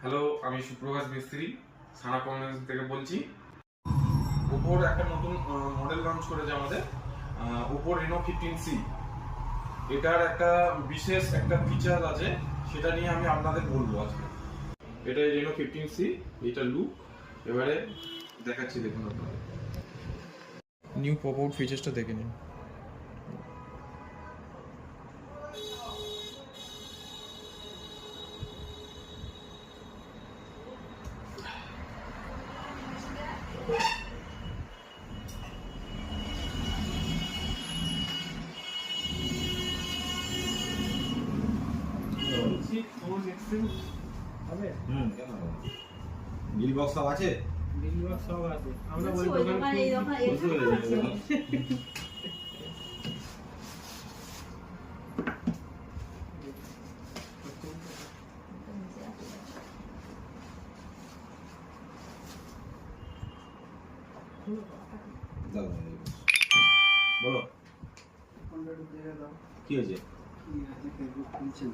Hello, আমি সুপ্রভাস মিস্ত্রি সানা community থেকে বলছি। ওপোর একটা নতুন মডেল লঞ্চ করেছে আমাদের ওপো রেনো 15C। এটার একটা বিশেষ একটা ফিচার আছে, সেটা নিয়ে আমি আপনাদের বলবো আজকে। এটা রেনো 15C, এটা লুক। এবারে দেখাচ্ছি, দেখুন আপনাদের নিউ পপ আউট ফিচার্সটা দেখে নিন। বিল বক্স সব আছে, বিল বক্স সব আছে। আমরা বলছি বলি ওই দোকান এই দোকান বলো কি হয়েছে? ফেসবুক খুলছেন।